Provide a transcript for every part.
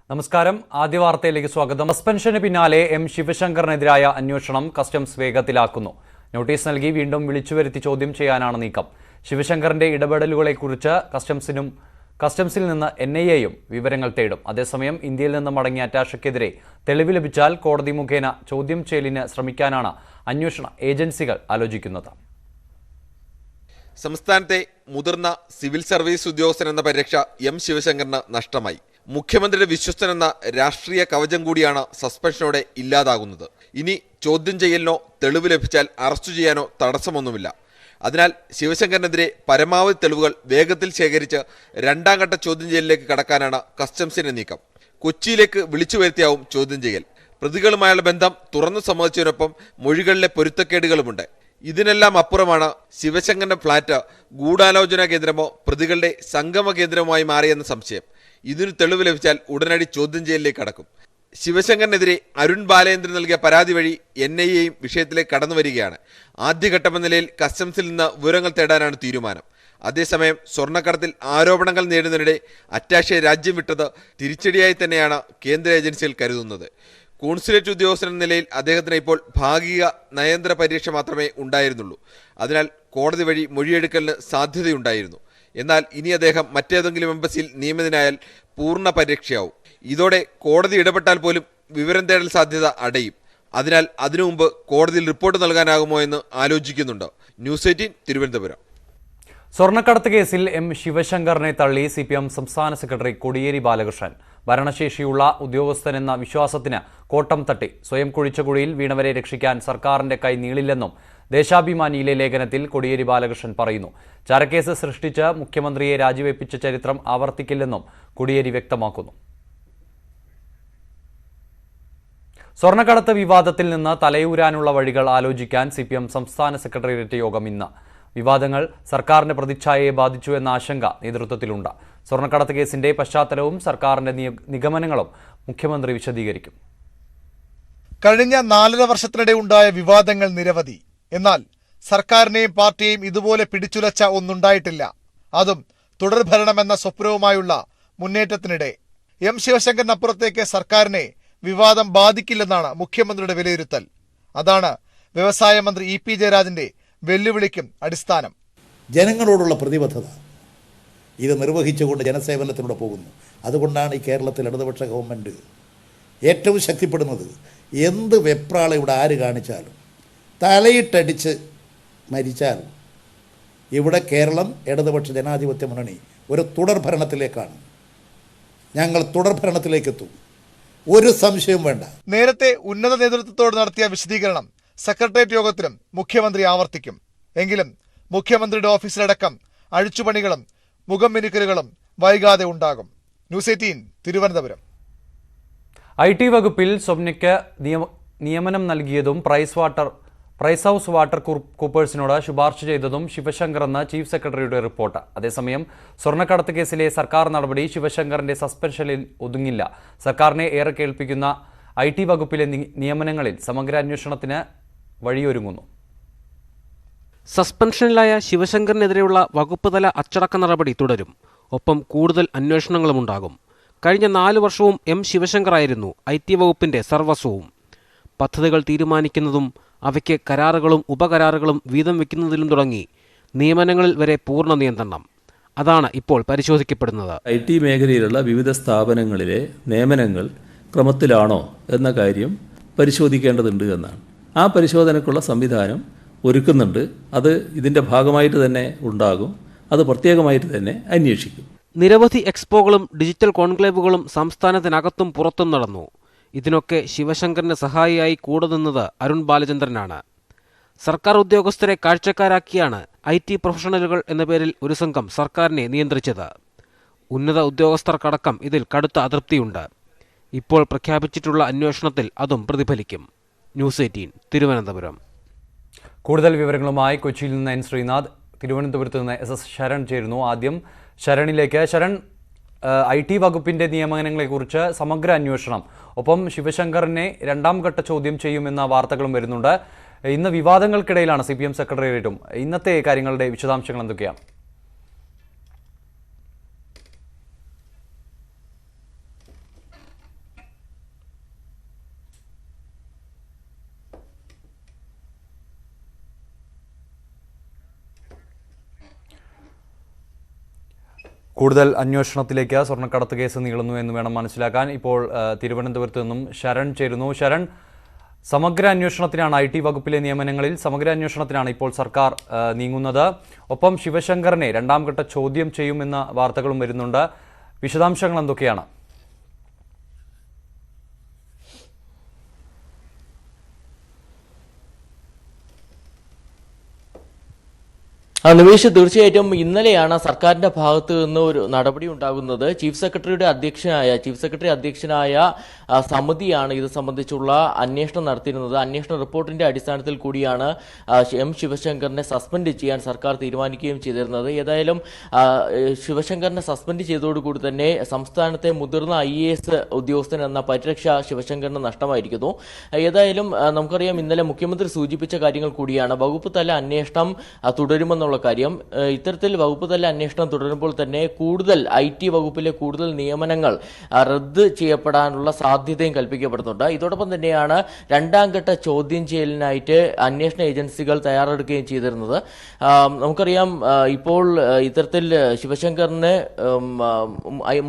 നമസ്കാരം. ആദ്യ വാർത്തയിലേക്ക് സ്വാഗതം. സസ്പെൻഷന് പിന്നാലെ ശിവശങ്കറിനെതിരായ അന്വേഷണം കസ്റ്റംസ് വേഗത്തിലാക്കുന്നു. നോട്ടീസ് നൽകി വീണ്ടും വിളിച്ചുവരുത്തി ചോദ്യം ചെയ്യാനാണ് നീക്കം. ശിവശങ്കറിന്റെ ഇടപെടലുകളെക്കുറിച്ച് കസ്റ്റംസിൽ നിന്ന് NIAയും വിവരങ്ങൾ തേടും. അതേസമയം ഇന്ത്യയിൽ നിന്ന് മടങ്ങിയ അറ്റാഷയ്ക്കെതിരെ തെളിവ് ലഭിച്ചാൽ കോടതി മുഖേന ചോദ്യം ചെയ്യലിന് ശ്രമിക്കാനാണ് അന്വേഷണ ഏജൻസികൾ ആലോചിക്കുന്നത്. സംസ്ഥാനത്തെ മുതിർന്ന സിവിൽ സർവീസ് ഉദ്യോഗസ്ഥൻ എന്ന പരിരക്ഷ ശിവശങ്കറിന് നഷ്ടമായി. മുഖ്യമന്ത്രിയുടെ വിശ്വസ്തനെന്ന രാഷ്ട്രീയ കവചം കൂടിയാണ് സസ്പെൻഷനോടെ ഇല്ലാതാകുന്നത്. ഇനി ചോദ്യം ചെയ്യലിനോ തെളിവ് ലഭിച്ചാൽ അറസ്റ്റ് ചെയ്യാനോ തടസ്സമൊന്നുമില്ല. അതിനാൽ ശിവശങ്കറിനെതിരെ പരമാവധി തെളിവുകൾ വേഗത്തിൽ ശേഖരിച്ച് രണ്ടാം ഘട്ട ചോദ്യം ചെയ്യലിലേക്ക് കടക്കാനാണ് കസ്റ്റംസിന്റെ നീക്കം. കൊച്ചിയിലേക്ക് വിളിച്ചു വരുത്തിയാവും ചോദ്യം ചെയ്യൽ. പ്രതികളുമായുള്ള ബന്ധം തുറന്നു സമ്മതിച്ചതിനൊപ്പം മൊഴികളിലെ പൊരുത്തക്കേടുകളുമുണ്ട്. ഇതിനെല്ലാം അപ്പുറമാണ് ശിവശങ്കറിന്റെ ഫ്ളാറ്റ് ഗൂഢാലോചനാ കേന്ദ്രമോ പ്രതികളുടെ സംഗമ കേന്ദ്രവുമായി മാറിയെന്ന സംശയം. ഇതിന് തെളിവ് ലഭിച്ചാൽ ഉടനടി ചോദ്യം ചെയ്യലിലേക്ക് കടക്കും. ശിവശങ്കറിനെതിരെ അരുൺ ബാലേന്ദ്രൻ നൽകിയ പരാതി വഴി NIAയും വിഷയത്തിലേക്ക് കടന്നു വരികയാണ്. ആദ്യഘട്ടമെന്ന നിലയിൽ കസ്റ്റംസിൽ നിന്ന് വിവരങ്ങൾ തേടാനാണ് തീരുമാനം. അതേസമയം സ്വർണ്ണക്കടത്തിൽ ആരോപണങ്ങൾ നേടുന്നതിനിടെ അറ്റാഷെ രാജ്യം വിട്ടത് തിരിച്ചടിയായി തന്നെയാണ് കേന്ദ്ര ഏജൻസികൾ കരുതുന്നത്. കോൺസുലേറ്റ് ഉദ്യോഗസ്ഥൻ എന്ന നിലയിൽ അദ്ദേഹത്തിന് ഇപ്പോൾ ഭാഗിക നയതന്ത്ര പരീക്ഷ മാത്രമേ ഉണ്ടായിരുന്നുള്ളൂ. അതിനാൽ കോടതി വഴി മൊഴിയെടുക്കലിന് സാധ്യതയുണ്ടായിരുന്നു. എന്നാൽ ഇനി അദ്ദേഹം മറ്റേതെങ്കിലും എംബസിയിൽ നിയമിതനായാൽ പൂർണ്ണ പരിരക്ഷയാവും. ഇതോടെ കോടതി ഇടപെട്ടാൽ പോലും വിവരം തേടൽ സാധ്യത അടയും. അതിനാൽ അതിനു മുമ്പ് കോടതിയിൽ റിപ്പോർട്ട് നൽകാനാകുമോ എന്ന് ആലോചിക്കുന്നുണ്ട്. ന്യൂസ് 18 തിരുവനന്തപുരം. സ്വർണ്ണക്കടത്ത് കേസിൽ ശിവശങ്കറിനെ തള്ളി CPM സംസ്ഥാന സെക്രട്ടറി കോടിയേരി ബാലകൃഷ്ണൻ. ഭരണശേഷിയുള്ള ഉദ്യോഗസ്ഥനെന്ന വിശ്വാസത്തിന് കോട്ടം തട്ടി. സ്വയം കുഴിച്ച കുഴിയിൽ വീണവരെ രക്ഷിക്കാൻ സർക്കാരിന്റെ കൈ നീളില്ലെന്നും ദേശാഭിമാനിയിലെ ലേഖനത്തിൽ കോടിയേരി ബാലകൃഷ്ണൻ പറയുന്നു. ചാരക്കേസ് സൃഷ്ടിച്ച് മുഖ്യമന്ത്രിയെ രാജിവെപ്പിച്ച ചരിത്രം ആവർത്തിക്കില്ലെന്നും കോടിയേരി വ്യക്തമാക്കുന്നു. സ്വർണ്ണക്കടത്ത് വിവാദത്തിൽ നിന്ന് തലയൂരാനുള്ള വഴികൾ ആലോചിക്കാൻ CPM സംസ്ഥാന സെക്രട്ടേറിയറ്റ് യോഗം ഇന്ന്. വിവാദങ്ങൾ സർക്കാരിന്റെ പ്രതിച്ഛായയെ ബാധിച്ചു എന്ന ആശങ്ക നേതൃത്വത്തിലുണ്ട്. സ്വർണ്ണക്കടത്ത് കേസിന്റെ പശ്ചാത്തലവും സർക്കാരിന്റെ നിഗമനങ്ങളും മുഖ്യമന്ത്രി വിശദീകരിക്കും. കഴിഞ്ഞ 4.5 വർഷത്തിനിടെ ഉണ്ടായ വിവാദങ്ങൾ നിരവധി. എന്നാൽ സർക്കാരിനെയും പാർട്ടിയെയും ഇതുപോലെ പിടിച്ചുലച്ച ഒന്നുണ്ടായിട്ടില്ല. അതും തുടർഭരണമെന്ന സ്വപ്നവുമായുള്ള മുന്നേറ്റത്തിനിടെ. ശിവശങ്കറിനപ്പുറത്തേക്ക് സർക്കാരിനെ വിവാദം ബാധിക്കില്ലെന്നാണ് മുഖ്യമന്ത്രിയുടെ വിലയിരുത്തൽ. അതാണ് വ്യവസായ മന്ത്രി EP ജയരാജന്റെ വെല്ലുവിളിക്കും അടിസ്ഥാനം. ജനങ്ങളോടുള്ള പ്രതിബദ്ധത ഇത് നിർവഹിച്ചുകൊണ്ട് ജനസേവനത്തിലൂടെ പോകുന്നു. അതുകൊണ്ടാണ് ഈ കേരളത്തിൽ ഇടതുപക്ഷ ഗവൺമെൻറ് ഏറ്റവും ശക്തിപ്പെടുന്നത്. എന്ത് വെപ്രാള ഇവിടെ ആര് കാണിച്ചാലും തലയിട്ടടിച്ച് മരിച്ചാൽ ഇവിടെ കേരളം ഇടതുപക്ഷ ജനാധിപത്യ മുന്നണി ഒരു തുടർഭരണത്തിലേക്കാണ്. ഞങ്ങൾ തുടർഭരണത്തിലേക്കെത്തും, ഒരു സംശയവും വേണ്ട. നേരത്തെ ഉന്നത നേതൃത്വത്തോട് നടത്തിയ വിശദീകരണം സെക്രട്ടേറിയറ്റ് യോഗത്തിലും മുഖ്യമന്ത്രി ആവർത്തിക്കും. എങ്കിലും മുഖ്യമന്ത്രിയുടെ ഓഫീസിലടക്കം അഴിച്ചുപണികളും മുഖം മിനുക്കലുകളും വൈകാതെ ഉണ്ടാകും. ന്യൂസ് 18 തിരുവനന്തപുരം. IT വകുപ്പിൽ സ്വപ്നയ്ക്ക് നിയമനം നൽകിയതും പ്രൈസ് ഹൗസ് വാട്ടർ കൂപ്പേഴ്സിനോട് ശുപാർശ ചെയ്തതും ശിവശങ്കറെന്ന് ചീഫ് സെക്രട്ടറിയുടെ റിപ്പോർട്ട്. അതേസമയം സ്വർണ്ണക്കടത്ത് കേസിലെ സർക്കാർ നടപടി ശിവശങ്കറിന്റെ സസ്പെൻഷനിൽ ഒതുങ്ങില്ല. സർക്കാരിനെ ഏറെ കേൾപ്പിക്കുന്ന IT വകുപ്പിലെ നിയമനങ്ങളിൽ സമഗ്ര അന്വേഷണത്തിന് വഴിയൊരുങ്ങുന്നു. സസ്പെൻഷനിലായ ശിവശങ്കറിനെതിരെയുള്ള വകുപ്പ് തല അച്ചടക്ക നടപടി തുടരും. ഒപ്പം കൂടുതൽ അന്വേഷണങ്ങളുമുണ്ടാകും. കഴിഞ്ഞ 4 വർഷവും ശിവശങ്കറായിരുന്നു IT വകുപ്പിന്റെ സർവസ്വവും. പദ്ധതികൾ തീരുമാനിക്കുന്നതും അവയ്ക്ക് കരാറുകളും ഉപകരാറുകളും വീതം വയ്ക്കുന്നതിലും തുടങ്ങി നിയമനങ്ങളിൽ വരെ പൂർണ്ണ നിയന്ത്രണം. അതാണ് ഇപ്പോൾ പരിശോധിക്കപ്പെടുന്നത്. IT മേഖലയിലുള്ള വിവിധ സ്ഥാപനങ്ങളിലെ നിയമനങ്ങൾ ക്രമത്തിലാണോ എന്ന കാര്യം പരിശോധിക്കേണ്ടതുണ്ട് എന്നാണ്. ആ പരിശോധനയ്ക്കുള്ള സംവിധാനം ഒരുക്കുന്നുണ്ട്. അത് ഇതിൻ്റെ ഭാഗമായിട്ട് തന്നെ ഉണ്ടാകും. അത് പ്രത്യേകമായിട്ട് തന്നെ അന്വേഷിക്കും. നിരവധി എക്സ്പോകളും ഡിജിറ്റൽ കോൺക്ലേവുകളും സംസ്ഥാനത്തിനകത്തും പുറത്തും നടന്നു. ഇതിനൊക്കെ ശിവശങ്കറിന് സഹായിയായി കൂടെ നിന്നത് അരുൺ ബാലചന്ദ്രനാണ്. സർക്കാർ ഉദ്യോഗസ്ഥരെ കാഴ്ചക്കാരാക്കിയാണ് IT പ്രൊഫഷണലുകൾ എന്ന പേരിൽ ഒരു സംഘം സർക്കാരിനെ നിയന്ത്രിച്ചത്. ഉന്നത ഉദ്യോഗസ്ഥർക്കടക്കം ഇതിൽ കടുത്ത അതൃപ്തിയുണ്ട്. ഇപ്പോൾ പ്രഖ്യാപിച്ചിട്ടുള്ള അന്വേഷണത്തിൽ അതും പ്രതിഫലിക്കും. ന്യൂസ് 18 തിരുവനന്തപുരം. കൂടുതൽ വിവരങ്ങളുമായി കൊച്ചിയിൽ നിന്ന് N ശ്രീനാഥ്, തിരുവനന്തപുരത്ത് നിന്ന് SS ശരൺ ചേരുന്നു. ആദ്യം ശരണിലേക്ക്. ശരൺ, IT വകുപ്പിന്റെ നിയമനങ്ങളെക്കുറിച്ച് സമഗ്ര അന്വേഷണം, ഒപ്പം ശിവശങ്കറിനെ രണ്ടാം ഘട്ട ചോദ്യം ചെയ്യുമെന്ന വാർത്തകളും വരുന്നുണ്ട്. ഇന്ന് വിവാദങ്ങൾക്കിടയിലാണ് CPM സെക്രട്ടേറിയറ്റും. ഇന്നത്തെ കാര്യങ്ങളുടെ വിശദാംശങ്ങൾ എന്തൊക്കെയാണ്? കൂടുതൽ അന്വേഷണത്തിലേക്ക് സ്വർണ്ണക്കടത്ത് കേസ് നീളുന്നു എന്ന് വേണം മനസ്സിലാക്കാൻ. ഇപ്പോൾ തിരുവനന്തപുരത്ത് നിന്നും ശരൺ ചേരുന്നു. ശരൺ, സമഗ്ര അന്വേഷണത്തിനാണ് IT വകുപ്പിലെ നിയമനങ്ങളിൽ സമഗ്ര അന്വേഷണത്തിനാണ് ഇപ്പോൾ സർക്കാർ നീങ്ങുന്നത്. ഒപ്പം ശിവശങ്കറിനെ രണ്ടാം ഘട്ട ചോദ്യം ചെയ്യുമെന്ന വാർത്തകളും വരുന്നുണ്ട്. വിശദാംശങ്ങൾ എന്തൊക്കെയാണ്? നിമേഷ്, തീർച്ചയായിട്ടും ഇന്നലെയാണ് സർക്കാരിന്റെ ഭാഗത്ത് നിന്ന് ഒരു നടപടി ഉണ്ടാകുന്നത്. ചീഫ് സെക്രട്ടറി അധ്യക്ഷനായ സമിതിയാണ് ഇത് സംബന്ധിച്ചുള്ള അന്വേഷണം നടത്തിയിരുന്നത്. അന്വേഷണ റിപ്പോർട്ടിന്റെ അടിസ്ഥാനത്തിൽ കൂടിയാണ് M ശിവശങ്കറിനെ സസ്പെൻഡ് ചെയ്യാൻ സർക്കാർ തീരുമാനിക്കുകയും ചെയ്തിരുന്നത്. ഏതായാലും ശിവശങ്കറിനെ സസ്പെൻഡ് ചെയ്തതോടുകൂടി തന്നെ സംസ്ഥാനത്തെ മുതിർന്ന IAS ഉദ്യോഗസ്ഥൻ എന്ന പരിരക്ഷ ശിവശങ്കറിന് നഷ്ടമായിരിക്കുന്നു. ഏതായാലും നമുക്കറിയാം, ഇന്നലെ മുഖ്യമന്ത്രി സൂചിപ്പിച്ച കാര്യങ്ങൾ കൂടിയാണ്. വകുപ്പ് തല അന്വേഷണം തുടരുമെന്നുള്ള കാര്യം. ഇത്തരത്തിൽ വകുപ്പ് തല അന്വേഷണം തുടരുമ്പോൾ തന്നെ കൂടുതൽ IT വകുപ്പിലെ കൂടുതൽ നിയമനങ്ങൾ റദ്ദ് ചെയ്യപ്പെടാനുള്ള സാധ്യതയും കൽപ്പിക്കപ്പെടുന്നുണ്ട്. ഇതോടൊപ്പം തന്നെയാണ് രണ്ടാം ഘട്ട ചോദ്യം ചെയ്യലിനായിട്ട് അന്വേഷണ ഏജൻസികൾ തയ്യാറെടുക്കുകയും ചെയ്തിരുന്നത്. നമുക്കറിയാം, ഇപ്പോൾ ഇത്തരത്തിൽ ശിവശങ്കറിന്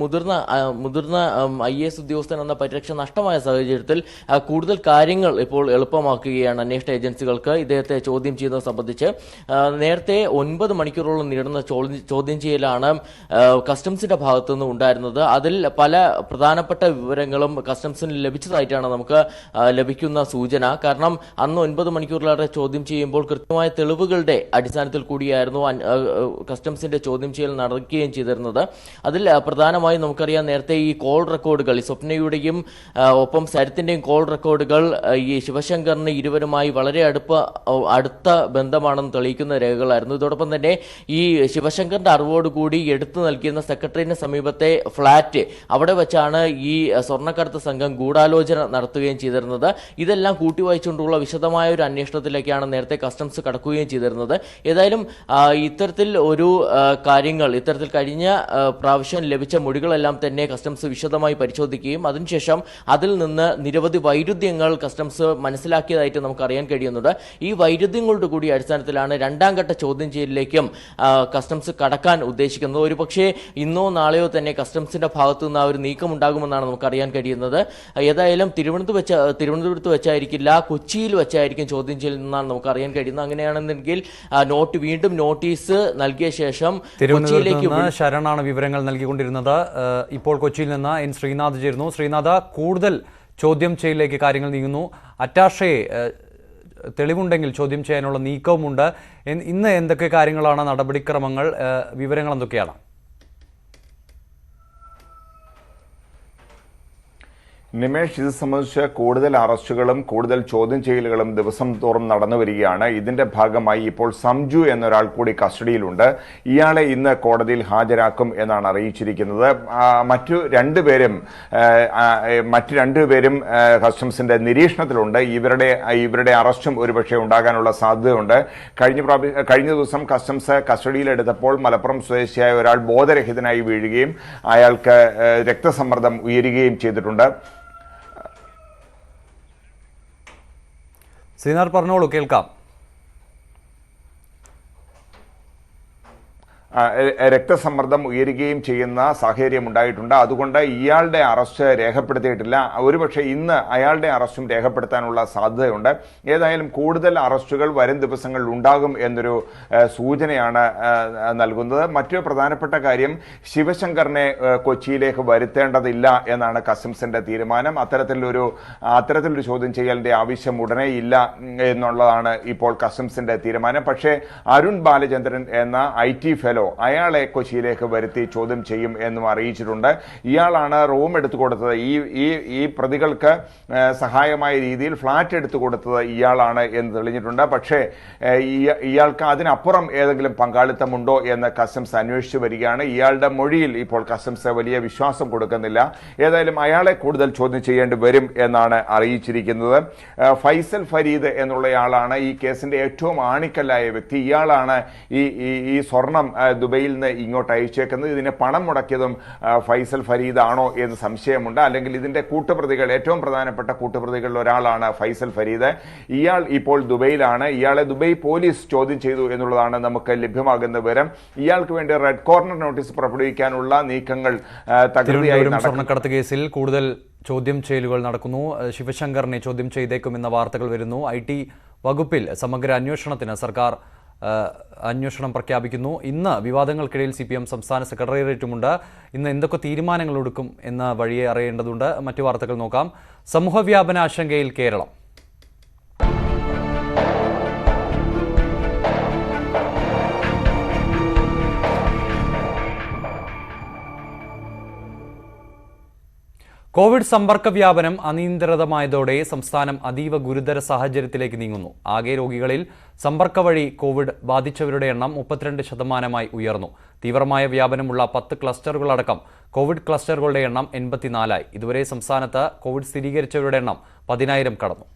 മുതിർന്ന IAS ഉദ്യോഗസ്ഥൻ എന്ന പരിരക്ഷ നഷ്ടമായ സാഹചര്യത്തിൽ കൂടുതൽ കാര്യങ്ങൾ ഇപ്പോൾ എളുപ്പമാക്കുകയാണ് അന്വേഷണ ഏജൻസികൾക്ക് ഇദ്ദേഹത്തെ ചോദ്യം ചെയ്യുന്നത് സംബന്ധിച്ച്. നേരത്തെ 9 മണിക്കൂറോളം നീളുന്ന ചോദ്യം ചെയ്യലാണ് കസ്റ്റംസിന്റെ ഭാഗത്തു നിന്ന് ഉണ്ടായിരുന്നത്. അതിൽ പല പ്രധാനപ്പെട്ട വിവരങ്ങളും കസ്റ്റംസിന് ലഭിച്ചതായിട്ടാണ് നമുക്ക് ലഭിക്കുന്ന സൂചന. കാരണം അന്ന് 9 മണിക്കൂറിലേറെ ചോദ്യം ചെയ്യുമ്പോൾ കൃത്യമായ തെളിവുകളുടെ അടിസ്ഥാനത്തിൽ കൂടിയായിരുന്നു കസ്റ്റംസിന്റെ ചോദ്യം ചെയ്യൽ നടക്കുകയും ചെയ്തിരുന്നത്. അതിൽ പ്രധാനമായും നമുക്കറിയാം, നേരത്തെ ഈ കോൾ റെക്കോർഡുകൾ, ഈ സ്വപ്നയുടെയും ഒപ്പം സരിത്തിന്റെയും കോൾ റെക്കോർഡുകൾ ഈ ശിവശങ്കറിന് ഇരുവരുമായി വളരെ അടുത്ത ബന്ധമാണെന്ന് തെളിയിക്കുന്ന രേഖകളായിരുന്നു. ഇതോടൊപ്പം തന്നെ ഈ ശിവശങ്കറിന്റെ അറിവോടുകൂടി എടുത്തു നൽകിയിരുന്ന സെക്രട്ടറിന് സമീപത്തെ ഫ്ളാറ്റ്, അവിടെ വെച്ചാണ് ഈ സ്വർണ്ണക്കടത്ത് സംഘം ഗൂഢാലോചന നടത്തുകയും ചെയ്തിരുന്നത്. ഇതെല്ലാം കൂട്ടിവായിച്ചുകൊണ്ടുള്ള വിശദമായ ഒരു അന്വേഷണത്തിലേക്കാണ് നേരത്തെ കസ്റ്റംസ് കടക്കുകയും ചെയ്തിരുന്നത്. ഏതായാലും ഇത്തരത്തിൽ ഒരു കാര്യങ്ങൾ, ഇത്തരത്തിൽ കഴിഞ്ഞ പ്രാവശ്യം ലഭിച്ച മൊഴികളെല്ലാം തന്നെ കസ്റ്റംസ് വിശദമായി പരിശോധിക്കുകയും അതിനുശേഷം അതിൽ നിന്ന് നിരവധി വൈരുദ്ധ്യങ്ങൾ കസ്റ്റംസ് മനസ്സിലാക്കിയതായിട്ട് നമുക്ക് അറിയാൻ കഴിയുന്നുണ്ട്. ഈ വൈരുദ്ധ്യങ്ങളുടെ കൂടി അടിസ്ഥാനത്തിലാണ് രണ്ടാം ഘട്ട ചോദ്യം ചെയ്യലിലേക്കും കസ്റ്റംസ് കടക്കാൻ ഉദ്ദേശിക്കുന്നത്. ഒരുപക്ഷെ ഇന്നോ നാളെയോ തന്നെ കസ്റ്റംസിന്റെ ഭാഗത്തു നിന്ന് ഒരു നീക്കം ഉണ്ടാകുമെന്നാണ് നമുക്ക് അറിയാൻ കഴിയുന്നത്. ഏതായാലും തിരുവനന്തപുരത്ത് വെച്ചായിരിക്കില്ല, കൊച്ചിയിൽ വെച്ചായിരിക്കും ചോദ്യം ചെയ്യൽ എന്നാണ് നമുക്ക് അറിയാൻ കഴിയുന്നത്. അങ്ങനെയാണെന്നെങ്കിൽ വീണ്ടും നോട്ടീസ് നൽകിയ ശേഷം തിരുവനന്തപുരത്ത് നിന്ന് ശരണാണ് വിവരങ്ങൾ നൽകിക്കൊണ്ടിരുന്നത്. ഇപ്പോൾ കൊച്ചിയിൽ നിന്ന് N ശ്രീനാഥ് ചേരുന്നു. ശ്രീനാഥ്, കൂടുതൽ ചോദ്യം ചെയ്യലിലേക്ക് കാര്യങ്ങൾ നീങ്ങുന്നു. അറ്റാഷയെ തെളിവുണ്ടെങ്കിൽ ചോദ്യം ചെയ്യാനുള്ള നീക്കവുമുണ്ട്. ഇന്ന് എന്തൊക്കെ കാര്യങ്ങളാണ് നടപടിക്രമങ്ങൾ, വിവരങ്ങൾ എന്തൊക്കെയാണ്? നിമേഷ്, ഇത് സംബന്ധിച്ച് കൂടുതൽ അറസ്റ്റുകളും കൂടുതൽ ചോദ്യം ചെയ്യലുകളും ദിവസം തോറും നടന്നു വരികയാണ്. ഇതിന്റെ ഭാഗമായി ഇപ്പോൾ സംജു എന്നൊരാൾ കൂടി കസ്റ്റഡിയിലുണ്ട്. ഇയാളെ ഇന്ന് കോടതിയിൽ ഹാജരാക്കും എന്നാണ് അറിയിച്ചിരിക്കുന്നത്. മറ്റു രണ്ടുപേരും കസ്റ്റംസിന്റെ നിരീക്ഷണത്തിലുണ്ട്. ഇവരുടെ അറസ്റ്റും ഒരുപക്ഷെ ഉണ്ടാകാനുള്ള സാധ്യതയുണ്ട്. കഴിഞ്ഞ ദിവസം കസ്റ്റംസ് കസ്റ്റഡിയിലെടുത്തപ്പോൾ മലപ്പുറം സ്വദേശിയായ ഒരാൾ ബോധരഹിതനായി വീഴുകയും അയാൾക്ക് രക്തസമ്മർദ്ദം ഉയരുകയും ചെയ്തിട്ടുണ്ട്. ശ്രീനാഥ് പറഞ്ഞോളൂ, കേൾക്കാം. രക്തസമ്മർദ്ദം ഉയരുകയും ചെയ്യുന്ന സാഹചര്യം ഉണ്ടായിട്ടുണ്ട്. അതുകൊണ്ട് ഇയാളുടെ അറസ്റ്റ് രേഖപ്പെടുത്തിയിട്ടില്ല. ഒരുപക്ഷെ ഇന്ന് അയാളുടെ അറസ്റ്റും രേഖപ്പെടുത്താനുള്ള സാധ്യതയുണ്ട്. ഏതായാലും കൂടുതൽ അറസ്റ്റുകൾ വരും ദിവസങ്ങളിൽ ഉണ്ടാകും എന്നൊരു സൂചനയാണ് നൽകുന്നത്. മറ്റൊരു പ്രധാനപ്പെട്ട കാര്യം, ശിവശങ്കറിനെ കൊച്ചിയിലേക്ക് വരുത്തേണ്ടതില്ല എന്നാണ് കസ്റ്റംസിന്റെ തീരുമാനം. അത്തരത്തിലൊരു ചോദ്യം ചെയ്യലിന്റെ ആവശ്യം ഉടനെ ഇല്ല എന്നുള്ളതാണ് ഇപ്പോൾ കസ്റ്റംസിന്റെ തീരുമാനം. പക്ഷേ അരുൺ ബാലചന്ദ്രൻ എന്ന IT ഫെലോ, അയാളെ കൊച്ചിയിലേക്ക് വരുത്തി ചോദ്യം ചെയ്യും എന്നും അറിയിച്ചിട്ടുണ്ട്. ഇയാളാണ് റൂം എടുത്തു കൊടുത്തത്, ഈ പ്രതികൾക്ക് സഹായമായ രീതിയിൽ ഫ്ളാറ്റ് എടുത്തു കൊടുത്തത് ഇയാളാണ് എന്ന് തെളിഞ്ഞിട്ടുണ്ട്. പക്ഷേ ഇയാൾക്ക് അതിനപ്പുറം ഏതെങ്കിലും പങ്കാളിത്തമുണ്ടോ എന്ന് കസ്റ്റംസ് അന്വേഷിച്ചു വരികയാണ്. ഇയാളുടെ മൊഴിയിൽ ഇപ്പോൾ കസ്റ്റംസ് വലിയ വിശ്വാസം കൊടുക്കുന്നില്ല. ഏതായാലും അയാളെ കൂടുതൽ ചോദ്യം ചെയ്യേണ്ടി വരും എന്നാണ് അറിയിച്ചിരിക്കുന്നത്. ഫൈസൽ ഫരീദ് എന്നുള്ളയാളാണ് ഈ കേസിന്റെ ഏറ്റവും ആണിക്കല്ലായ വ്യക്തി. ഇയാളാണ് ഈ സ്വർണം ദുബൈയിൽ നിന്ന് ഇങ്ങോട്ട് അയച്ചേക്കുന്നത്. ഇതിന് പണം മുടക്കിയതും ഫൈസൽ ഫരീദ് ആണോ എന്ന് സംശയമുണ്ട്. അല്ലെങ്കിൽ ഇതിന്റെ കൂട്ടുപ്രതികൾ, ഏറ്റവും പ്രധാനപ്പെട്ട കൂട്ടുപ്രതികളിൽ ഒരാളാണ് ഫൈസൽ ഫരീദ്. ഇയാൾ ഇപ്പോൾ ദുബൈയിലാണ്. ഇയാളെ ദുബൈ പോലീസ് ചോദ്യം ചെയ്തു എന്നുള്ളതാണ് നമുക്ക് ലഭ്യമാകുന്ന വിവരം. ഇയാൾക്ക് വേണ്ടി റെഡ് കോർണർ നോട്ടീസ് പുറപ്പെടുവിക്കാനുള്ള നീക്കങ്ങൾ തകൃതിയായി നടക്കുന്നു. സ്വർണ്ണക്കടത്ത് കേസിൽ കൂടുതൽ ചോദ്യം ചെയ്യലുകൾ നടക്കുന്നു. ശിവശങ്കറിനെ ചോദ്യം ചെയ്തേക്കുമെന്ന വാർത്തകൾ വരുന്നു. IT വകുപ്പിൽ സമഗ്ര അന്വേഷണത്തിന് സർക്കാർ അന്വേഷണം പ്രഖ്യാപിക്കുന്നു. ഇന്ന് വിവാദങ്ങൾക്കിടയിൽ CPM സംസ്ഥാന സെക്രട്ടേറിയറ്റുമുണ്ട്. ഇന്ന് എന്തൊക്കെ തീരുമാനങ്ങൾ എടുക്കും എന്ന വഴിയെ അറിയേണ്ടതുണ്ട്. മറ്റു വാർത്തകൾ നോക്കാം. സമൂഹവ്യാപന ആശങ്കയിൽ കേരളം. കോവിഡ് സമ്പർക്ക വ്യാപനം അനിയന്ത്രിതമായതോടെ സംസ്ഥാനം അതീവ ഗുരുതര സാഹചര്യത്തിലേക്ക് നീങ്ങുന്നു. ആകെ രോഗികളിൽ സമ്പർക്ക വഴി കോവിഡ് ബാധിച്ചവരുടെ എണ്ണം 32% ഉയർന്നു. തീവ്രമായ വ്യാപനമുള്ള 10 ക്ലസ്റ്ററുകളടക്കം കോവിഡ് ക്ലസ്റ്ററുകളുടെ എണ്ണം 84. ഇതുവരെ സംസ്ഥാനത്ത് കോവിഡ് സ്ഥിരീകരിച്ചവരുടെ എണ്ണം 10,000 കടന്നു.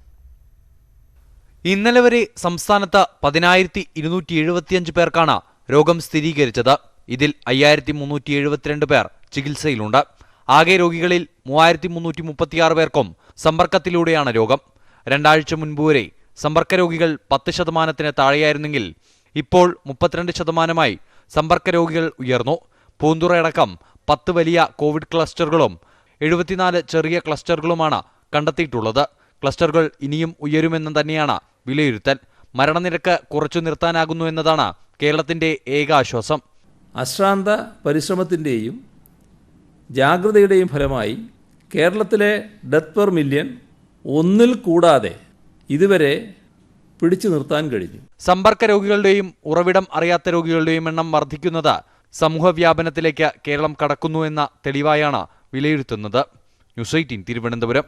ഇന്നലെ വരെ സംസ്ഥാനത്ത് 10,275 പേർക്കാണ് രോഗം സ്ഥിരീകരിച്ചത്. ഇതിൽ 5,372 പേർ ചികിത്സയിലുണ്ട്. ആകെ രോഗികളിൽ 3,336 പേർക്കും സമ്പർക്കത്തിലൂടെയാണ് രോഗം. 2 ആഴ്ച മുൻപ് വരെ സമ്പർക്ക രോഗികൾ 10% താഴെയായിരുന്നെങ്കിൽ ഇപ്പോൾ 32% സമ്പർക്ക രോഗികൾ ഉയർന്നു. പൂന്തുറയടക്കം 10 വലിയ കോവിഡ് ക്ലസ്റ്ററുകളും 74 ചെറിയ ക്ലസ്റ്ററുകളുമാണ് കണ്ടെത്തിയിട്ടുള്ളത്. ക്ലസ്റ്ററുകൾ ഇനിയും ഉയരുമെന്ന് തന്നെയാണ് വിലയിരുത്തൽ. മരണനിരക്ക് കുറച്ചു നിർത്താനാകുന്നു എന്നതാണ് കേരളത്തിന്റെ ഏക ആശ്വാസം. അശ്രാന്ത പരിശ്രമത്തിൻ്റെയും ജാഗ്രതയുടെയും ഫലമായി കേരളത്തിലെ ഡെത്ത് പെർ മില്യൺ 1 കൂടാതെ ഇതുവരെ പിടിച്ചു നിർത്താൻ കഴിഞ്ഞു. സമ്പർക്ക രോഗികളുടെയും ഉറവിടം അറിയാത്ത രോഗികളുടെയും എണ്ണം വർദ്ധിക്കുന്നത് സമൂഹവ്യാപനത്തിലേക്ക് കേരളം കടക്കുന്നു എന്ന തെളിവായാണ് വിലയിരുത്തുന്നത്. ന്യൂസ് 18 തിരുവനന്തപുരം.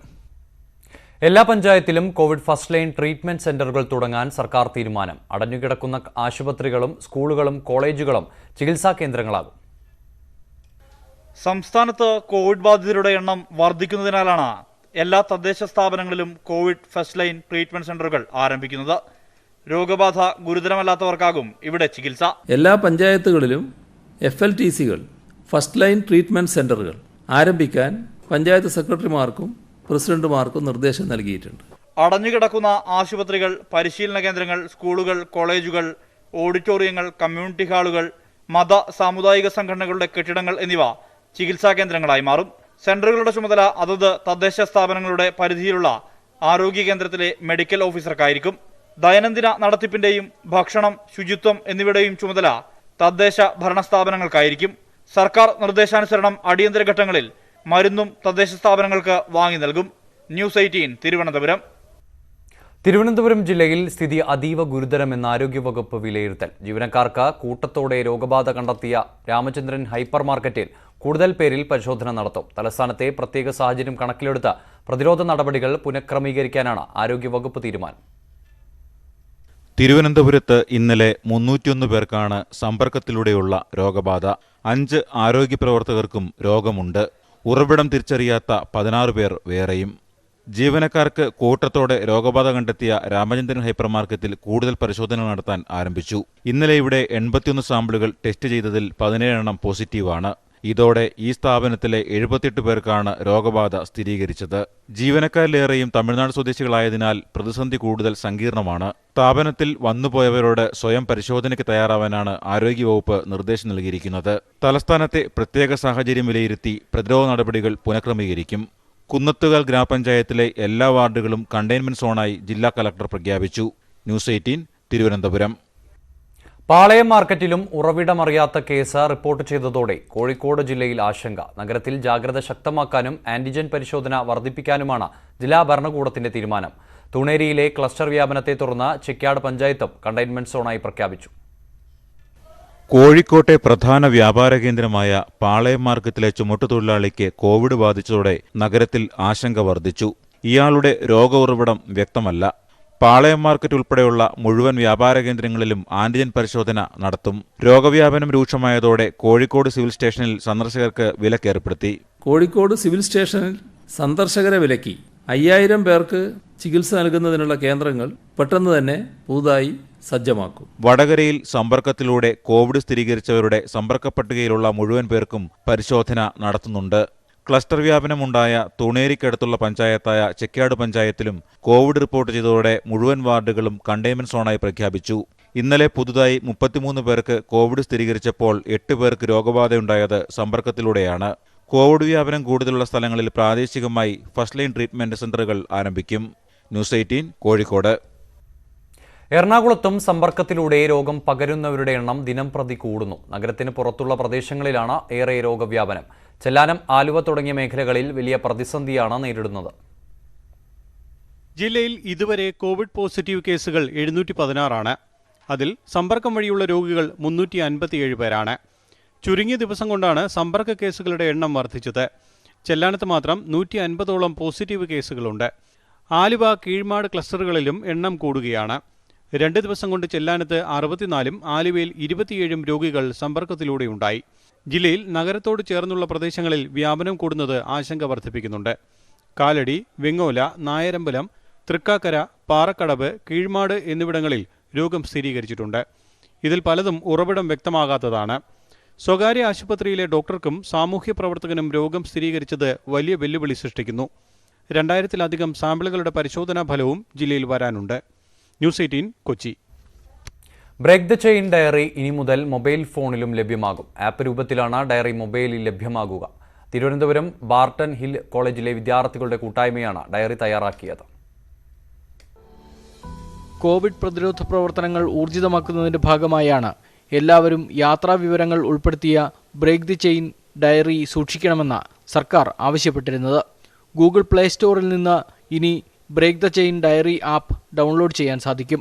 എല്ലാ പഞ്ചായത്തിലും കോവിഡ് ഫസ്റ്റ് ലൈൻ ട്രീറ്റ്മെന്റ് സെന്ററുകൾ തുടങ്ങാൻ സർക്കാർ തീരുമാനം. അടഞ്ഞുകിടക്കുന്ന ആശുപത്രികളും സ്കൂളുകളും കോളേജുകളും ചികിത്സാ കേന്ദ്രങ്ങളാകും. സംസ്ഥാനത്ത് കോവിഡ് ബാധിതരുടെ എണ്ണം വർദ്ധിക്കുന്നതിനാലാണ് എല്ലാ തദ്ദേശ സ്ഥാപനങ്ങളിലും കോവിഡ് ഫസ്റ്റ് ലൈൻ ട്രീറ്റ്മെന്റ് സെന്ററുകൾ ആരംഭിക്കുന്നത്. രോഗബാധ ഗുരുതരമല്ലാത്തവർക്കാകും ഇവിടെ ചികിത്സ. എല്ലാ പഞ്ചായത്തുകളിലും FLTCകൾ, ഫസ്റ്റ് ലൈൻ ട്രീറ്റ്മെന്റ് സെന്ററുകൾ ആരംഭിക്കാൻ പഞ്ചായത്ത് സെക്രട്ടറിമാർക്കും പ്രസിഡന്റുമാർക്കും നിർദ്ദേശം നൽകിയിട്ടുണ്ട്. അടഞ്ഞുകിടക്കുന്ന ആശുപത്രികൾ, പരിശീലന കേന്ദ്രങ്ങൾ, സ്കൂളുകൾ, കോളേജുകൾ, ഓഡിറ്റോറിയങ്ങൾ, കമ്മ്യൂണിറ്റി ഹാളുകൾ, മത സാമുദായിക സംഘടനകളുടെ കെട്ടിടങ്ങൾ എന്നിവ ചികിത്സാ കേന്ദ്രങ്ങളായി മാറും. സെന്ററുകളുടെ ചുമതല അതത് തദ്ദേശ സ്ഥാപനങ്ങളുടെ പരിധിയിലുള്ള ആരോഗ്യ കേന്ദ്രത്തിലെ മെഡിക്കൽ ഓഫീസർക്കായിരിക്കും. ദൈനംദിന നടത്തിപ്പിന്റെയും ഭക്ഷണം, ശുചിത്വം എന്നിവയുടെയും ചുമതല തദ്ദേശ ഭരണ സ്ഥാപനങ്ങൾക്കായിരിക്കും. സർക്കാർ നിർദ്ദേശാനുസരണം അടിയന്തര ഘട്ടങ്ങളിൽ മരുന്നും തദ്ദേശ സ്ഥാപനങ്ങൾക്ക് വാങ്ങി നൽകും. ന്യൂസ് 18 തിരുവനന്തപുരം. തിരുവനന്തപുരം ജില്ലയിൽ സ്ഥിതി അതീവ ഗുരുതരമെന്ന് ആരോഗ്യവകുപ്പ് വിലയിരുത്തൽ. ജീവനക്കാർക്ക് കൂട്ടത്തോടെ രോഗബാധ കണ്ടെത്തിയ രാമചന്ദ്രൻ ഹൈപ്പർ മാർക്കറ്റിൽ കൂടുതൽ പേരിൽ പരിശോധന നടത്തും. തലസ്ഥാനത്തെ പ്രത്യേക സാഹചര്യം കണക്കിലെടുത്ത് പ്രതിരോധ നടപടികൾ പുനഃക്രമീകരിക്കാനാണ് ആരോഗ്യവകുപ്പ് തീരുമാനം. തിരുവനന്തപുരത്ത് ഇന്നലെ 301 പേർക്കാണ് സമ്പർക്കത്തിലൂടെയുള്ള രോഗബാധ. 5 ആരോഗ്യ പ്രവർത്തകർക്കും രോഗമുണ്ട്. ഉറവിടം തിരിച്ചറിയാത്ത 16 പേർ വേറെയും. ജീവനക്കാർക്ക് കൂട്ടത്തോടെ രോഗബാധ കണ്ടെത്തിയ രാമചന്ദ്രൻ ഹൈപ്പർ മാർക്കറ്റിൽ കൂടുതൽ പരിശോധനകൾ നടത്താൻ ആരംഭിച്ചു. ഇന്നലെ ഇവിടെ 81 സാമ്പിളുകൾ ടെസ്റ്റ് ചെയ്തതിൽ 17 എണ്ണം പോസിറ്റീവാണ്. ഇതോടെ ഈ സ്ഥാപനത്തിലെ 78 പേർക്കാണ് രോഗബാധ സ്ഥിരീകരിച്ചത്. ജീവനക്കാരിലേറെയും തമിഴ്നാട് സ്വദേശികളായതിനാൽ പ്രതിസന്ധി കൂടുതൽ സങ്കീർണമാണ്. സ്ഥാപനത്തിൽ വന്നുപോയവരോട് സ്വയം പരിശോധനയ്ക്ക് തയ്യാറാവാനാണ് ആരോഗ്യവകുപ്പ് നിർദ്ദേശം നൽകിയിരിക്കുന്നത്. തലസ്ഥാനത്തെ പ്രത്യേക സാഹചര്യം വിലയിരുത്തി പ്രതിരോധ നടപടികൾ പുനഃക്രമീകരിക്കും. കുന്നത്തുകാൽ ഗ്രാമപഞ്ചായത്തിലെ എല്ലാ വാർഡുകളും കണ്ടെയ്ൻമെന്റ് സോണായി ജില്ലാ കളക്ടർ പ്രഖ്യാപിച്ചു. ന്യൂസ് 18 തിരുവനന്തപുരം. പാളയം മാർക്കറ്റിലും ഉറവിടമറിയാത്ത കേസ് റിപ്പോർട്ട് ചെയ്തതോടെ കോഴിക്കോട് ജില്ലയിൽ ആശങ്ക. നഗരത്തിൽ ജാഗ്രത ശക്തമാക്കാനും ആന്റിജൻ പരിശോധന വർദ്ധിപ്പിക്കാനുമാണ് ജില്ലാ ഭരണകൂടത്തിന്റെ തീരുമാനം. തുണേരിയിലെ ക്ലസ്റ്റർ വ്യാപനത്തെ തുടർന്ന് ചെക്യാട് പഞ്ചായത്തും കണ്ടെയ്ൻമെന്റ് സോണായി പ്രഖ്യാപിച്ചു. കോഴിക്കോട്ടെ പ്രധാന വ്യാപാര കേന്ദ്രമായ പാളയം മാർക്കറ്റിലെ ചുമട്ടുതൊഴിലാളിക്ക് കോവിഡ് ബാധിച്ചതോടെ നഗരത്തിൽ ആശങ്ക വർദ്ധിച്ചു. ഇയാളുടെ രോഗ ഉറവിടം വ്യക്തമല്ല. പാളയം മാർക്കറ്റ് ഉൾപ്പെടെയുള്ള മുഴുവൻ വ്യാപാര കേന്ദ്രങ്ങളിലും ആന്റിജൻ പരിശോധന നടത്തും. രോഗവ്യാപനം രൂക്ഷമായതോടെ കോഴിക്കോട് സിവിൽ സ്റ്റേഷനിൽ സന്ദർശകർക്ക് വിലക്കേർപ്പെടുത്തി. കോഴിക്കോട് സിവിൽ സ്റ്റേഷനിൽ സന്ദർശകരെ വിലക്കി. 5000 പേർക്ക് ചികിത്സ നൽകുന്നതിനുള്ള കേന്ദ്രങ്ങൾ പെട്ടെന്ന് തന്നെ പുതുതായി സജ്ജമാക്കും. വടകരയിൽ സമ്പർക്കത്തിലൂടെ കോവിഡ് സ്ഥിരീകരിച്ചവരുടെ സമ്പർക്ക പട്ടികയിലുള്ള മുഴുവൻ പേർക്കും പരിശോധന നടത്തുന്നുണ്ട്. ക്ലസ്റ്റർ വ്യാപനമുണ്ടായ തൂണേരിക്കടുത്തുള്ള പഞ്ചായത്തായ ചെക്കാട് പഞ്ചായത്തിലും കോവിഡ് റിപ്പോർട്ട് ചെയ്തതോടെ മുഴുവൻ വാർഡുകളും കണ്ടെയ്ൻമെന്റ് സോണായി പ്രഖ്യാപിച്ചു. ഇന്നലെ പുതുതായി 33 പേർക്ക് കോവിഡ് സ്ഥിരീകരിച്ചപ്പോൾ 8 പേർക്ക് രോഗബാധയുണ്ടായത് സമ്പർക്കത്തിലൂടെയാണ്. കോവിഡ് വ്യാപനം കൂടുതലുള്ള സ്ഥലങ്ങളിൽ പ്രാദേശികമായി ഫസ്റ്റ് ലൈൻ ട്രീറ്റ്മെന്റ് സെന്ററുകൾ ആരംഭിക്കും. ന്യൂസ് 18 കോഴിക്കോട്. എറണാകുളത്തും സമ്പർക്കത്തിലൂടെ രോഗം പകരുന്നവരുടെ എണ്ണം ദിനംപ്രതി കൂടുന്നു. നഗരത്തിന് പുറത്തുള്ള പ്രദേശങ്ങളിലാണ് ഏറെ രോഗവ്യാപനം. ചെല്ലാനം, ആലുവ തുടങ്ങിയ മേഖലകളിൽ വലിയ പ്രതിസന്ധിയാണ് നേരിടുന്നത്. ജില്ലയിൽ ഇതുവരെ കോവിഡ് പോസിറ്റീവ് കേസുകൾ 716 അതിൽ സമ്പർക്കം വഴിയുള്ള രോഗികൾ 357 പേരാണ്. ചുരുങ്ങിയ ദിവസം കൊണ്ടാണ് സമ്പർക്ക കേസുകളുടെ എണ്ണം വർദ്ധിച്ചത്. ചെല്ലാനത്ത് മാത്രം 150ഓളം പോസിറ്റീവ് കേസുകളുണ്ട്. ആലുവ, കീഴ്മാട് ക്ലസ്റ്ററുകളിലും എണ്ണം കൂടുകയാണ്. 2 ദിവസം കൊണ്ട് ചെല്ലാനത്ത് 64ഉം ആലുവയിൽ 27ഉം രോഗികൾ സമ്പർക്കത്തിലൂടെയുണ്ടായി. ജില്ലയിൽ നഗരത്തോട് ചേർന്നുള്ള പ്രദേശങ്ങളിൽ വ്യാപനം കൂടുന്നത് ആശങ്ക വർദ്ധിപ്പിക്കുന്നുണ്ട്. കാലടി, വെങ്ങോല, നായരമ്പലം, തൃക്കാക്കര, പാറക്കടവ്, കീഴ്മാട് എന്നിവിടങ്ങളിൽ രോഗം സ്ഥിരീകരിച്ചിട്ടുണ്ട്. ഇതിൽ പലതും ഉറവിടം വ്യക്തമാകാത്തതാണ്. സ്വകാര്യ ആശുപത്രിയിലെ ഡോക്ടർക്കും സാമൂഹ്യ പ്രവർത്തകനും രോഗം സ്ഥിരീകരിച്ചത് വലിയ വെല്ലുവിളി സൃഷ്ടിക്കുന്നു. 2000-ലധികം സാമ്പിളുകളുടെ പരിശോധനാ ഫലവും ജില്ലയിൽ വരാനുണ്ട്. News 18 Kochi. Break the chain diary ഇനി മുതൽ മൊബൈൽ ഫോണിലും ലഭ്യമാകും. ആപ്പ് രൂപത്തിലാണ് ഡയറി മൊബൈലിൽ ലഭ്യമാകുക. തിരുവനന്തപുരം ബാർട്ടൺ ഹിൽ കോളേജിലെ വിദ്യാർത്ഥികളുടെ കൂട്ടായ്മയാണ് ഡയറി തയ്യാറാക്കിയത്. കോവിഡ് പ്രതിരോധ പ്രവർത്തനങ്ങൾ ഊർജിതമാക്കുന്നതിന്റെ ഭാഗമായാണ് എല്ലാവരും യാത്രാ വിവരങ്ങൾ ഉൾപ്പെടുത്തിയ ബ്രേക്ക് ദി ചെയിൻ ഡയറി സൂക്ഷിക്കണമെന്ന് സർക്കാർ ആവശ്യപ്പെട്ടിരുന്നത്. ഗൂഗിൾ പ്ലേ സ്റ്റോറിൽ നിന്ന് ഇനി break the chain diary app download ചെയ്യാൻ സാധിക്കും.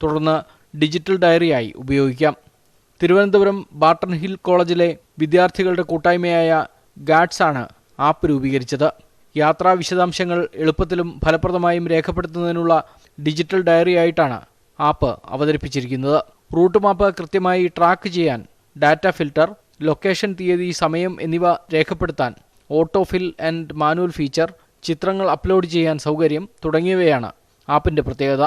തുടർന്ന് ഡിജിറ്റൽ ഡയറിയായി ഉപയോഗിക്കാം. തിരുവനന്തപുരം ബാർട്ടൺ ഹിൽ കോളേജിലെ വിദ്യാർത്ഥികളുടെ കൂട്ടായ്മയായ ഗാഡ്സ് ആണ് ആപ്പ് രൂപീകരിച്ചത്. യാത്രാ വിശദാംശങ്ങൾ എളുപ്പത്തിലും ഫലപ്രദമായും രേഖപ്പെടുത്തുന്നതിനുള്ള ഡിജിറ്റൽ ഡയറിയായിട്ടാണ് ആപ്പ് അവതരിപ്പിച്ചിരിക്കുന്നത്. റൂട്ട് മാപ്പ് കൃത്യമായി ട്രാക്ക് ചെയ്യാൻ ഡാറ്റ ഫിൽട്ടർ, ലൊക്കേഷൻ, തീയതി, സമയം എന്നിവ രേഖപ്പെടുത്താൻ auto fill and manual feature, ചിത്രങ്ങൾ അപ്ലോഡ് ചെയ്യാൻ സൗകര്യം തുടങ്ങിയവയാണ് ആപ്പിന്റെ പ്രത്യേകത.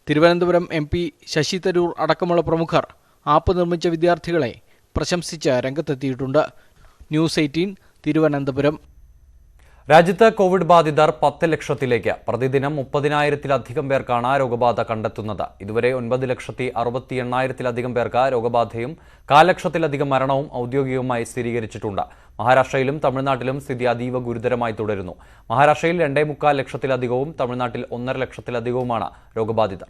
തിരുവനന്തപുരം MP ശശി തരൂർ അടക്കമുള്ള പ്രമുഖർ ആപ്പ് നിർമ്മിച്ച വിദ്യാർത്ഥികളെ പ്രശംസിച്ച് രംഗത്തെത്തിയിട്ടുണ്ട്. ന്യൂസ് 18 തിരുവനന്തപുരം. രാജ്യത്ത് കോവിഡ് ബാധിതർ 10 ലക്ഷത്തിലേക്ക്. പ്രതിദിനം 30,000-ലധികം പേർക്കാണ് രോഗബാധ കണ്ടെത്തുന്നത്. ഇതുവരെ 9,68,000-ലധികം പേർക്ക് രോഗബാധയും 1/4 ലക്ഷത്തിലധികം മരണവും ഔദ്യോഗികമായി സ്ഥിരീകരിച്ചിട്ടുണ്ട്. മഹാരാഷ്ട്രയിലും തമിഴ്നാട്ടിലും സ്ഥിതി അതീവ ഗുരുതരമായി തുടരുന്നു. മഹാരാഷ്ട്രയിൽ 2.25 ലക്ഷത്തിലധികവും തമിഴ്നാട്ടിൽ 1.5 ലക്ഷത്തിലധികവുമാണ് രോഗബാധിതർ.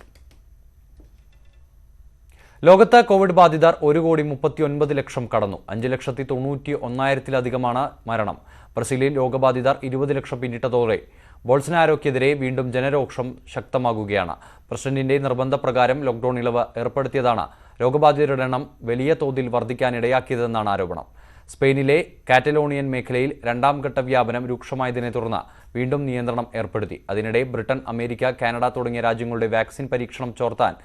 ലോകത്ത് കോവിഡ് ബാധിതർ 1,39,00,000 കടന്നു. 5,91,000-ലധികമാണ് മരണം. ബ്രസീലിൽ രോഗബാധിതർ 20 ലക്ഷം പിന്നിട്ടതോടെ ബോൾസനാരോയ്ക്കെതിരെ വീണ്ടും ജനരോഷം ശക്തമാകുകയാണ്. പ്രസിഡന്റിന്റെ നിർബന്ധപ്രകാരം ലോക്ഡൌൺ ഇളവ് ഏർപ്പെടുത്തിയതാണ് രോഗബാധിതരുടെ എണ്ണം വലിയ തോതിൽ വർദ്ധിക്കാനിടയാക്കിയതെന്നാണ് ആരോപണം. സ്പെയിനിലെ കാറ്റലോണിയൻ മേഖലയിൽ 2ാം ഘട്ട വ്യാപനം രൂക്ഷമായതിനെ തുടർന്ന് വീണ്ടും നിയന്ത്രണം ഏർപ്പെടുത്തി. അതിനിടെ ബ്രിട്ടൻ, അമേരിക്ക, കാനഡ തുടങ്ങിയ രാജ്യങ്ങളുടെ വാക്സിൻ പരീക്ഷണം ചോർത്താൻ